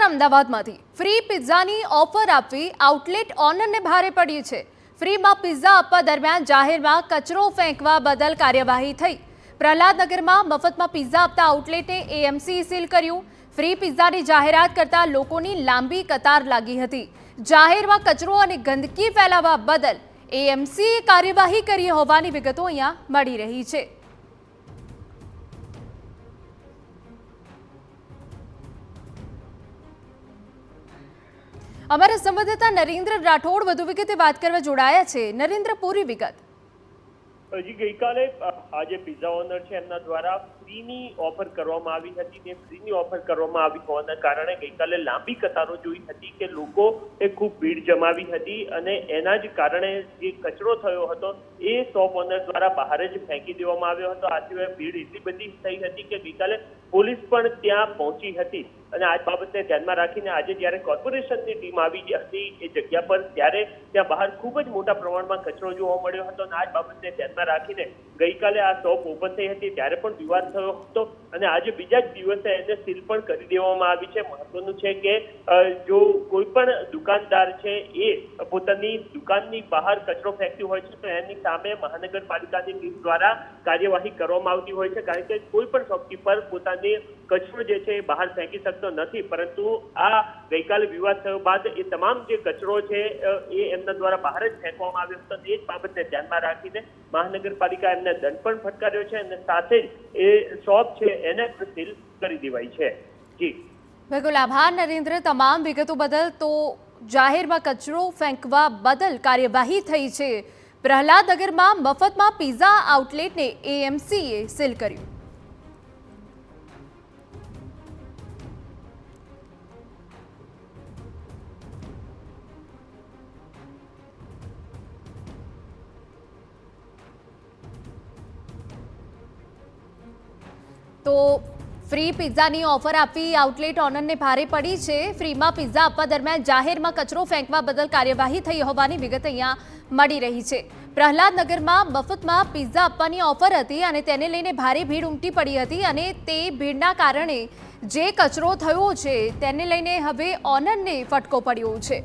અમદાવાદમાંથી free પિઝાની offer આપવી outlet ઓનરને ભારે પડી છે। ફ્રીમાં પિઝા આપવા દરમિયાન જાહેરમાં કચરો ફેંકવા બદલ કાર્યવાહી થઈ। પ્રહલાદનગરમાં મફતમાં પિઝા આપતા આઉટલેટને એએમસી સીલ કર્યું। ફ્રી પિઝાની જાહેરાત કરતા લોકોની લાંબી કતાર લાગી હતી। જાહેરમાં કચરો અને ગંદકી ફેલાવવા બદલ એએમસીએ કાર્યવાહી કરી હોવાની વિગતો અહીંયા મળી રહી છે। हमारा संवाददाता नरेंद्र राठौड़ વધુ વિગતે વાત કરવા જોડાયા છે। નરેન્દ્ર, પૂરી વિગત। જી, ગઈકાલે આ જે પિઝા ઓનર છે એમના દ્વારા ફ્રીની ઓફર કરવામાં આવી હતી। તે ફ્રીની ઓફર કરવામાં આવી હોવાના કારણે ગઈકાલે લાંબી કતારો જોઈ હતી કે લોકો એ ખૂબ ભીડ જમાવી હતી અને એના જ કારણે જે કચરો થયો હતો એ શોપ ઓનર દ્વારા બહાર જ ફેંકી દેવામાં આવ્યો હતો। આ સિવાય ભીડ એટલી બધી થઈ હતી કે ગઈકાલે પોલીસ પણ ત્યાં પહોંચી હતી અને આ બાબતને ધ્યાનમાં રાખીને આજે જ્યારે કોર્પોરેશનની ટીમ આવી હતી એ જગ્યા પર ત્યારે ત્યાં બહાર ખૂબ જ મોટા પ્રમાણમાં કચરો જોવા મળ્યો હતો અને આ બાબતને ધ્યાનમાં રાખીને ગઈકાલે આ શોપ ઓપન થઈ હતી ત્યારે પણ વિવાદ થયો હતો અને આજે બીજા જ દિવસે એને સીલ પણ કરી દેવામાં આવી છે। મહત્વનું છે કે જો કોઈ પણ દુકાનદાર છે એ પોતાની દુકાનની બહાર કચરો ફેંકતી હોય છે તો એની સામે મહાનગરપાલિકાની ટીમ દ્વારા કાર્યવાહી કરવામાં આવતી હોય છે, કારણ કે કોઈ પણ શોપકીપર પોતાની કચરો જે છે એ બહાર ફેંકી શકતો નથી। પરંતુ આ ગઈકાલે વિવાદ થયો બાદ એ તમામ જે કચરો છે એ એમના દ્વારા બહાર જ ફેંકવામાં આવ્યો હતો। એ જ બાબતને ધ્યાનમાં રાખીને મહાનગરપાલિકા એમને દંડ પણ ફટકાર્યો છે અને સાથે જ એ શોપ છે એને સીલ કરી દેવાઈ છે। જી બિલકુલ, આભાર નરેન્દ્ર તમામ વિગતો બદલ। તો જાહેરમાં કચરો ફેંકવા બદલ કાર્યવાહી થઈ છે। પ્રહલાદનગરમાં મફતમાં પિઝા આઉટલેટને એએમસીએ સીલ કર્યું। તો ફ્રી પિઝાની ઓફર આપી આઉટલેટ ઓનરને ભારે પડી છે। ફ્રીમાં પિઝા આપવા દરમિયાન જાહેરમાં કચરો ફેંકવા બદલ કાર્યવાહી થઈ હોવાની વિગત અહીંયા મળી રહી છે। પ્રહલાદનગરમાં મફતમાં પિઝા આપવાની ઓફર હતી અને તેને લઈને ભારે ભીડ ઉમટી પડી હતી અને તે ભીડના કારણે જે કચરો થયો છે તેને લઈને હવે ઓનરને ફટકો પડ્યો છે।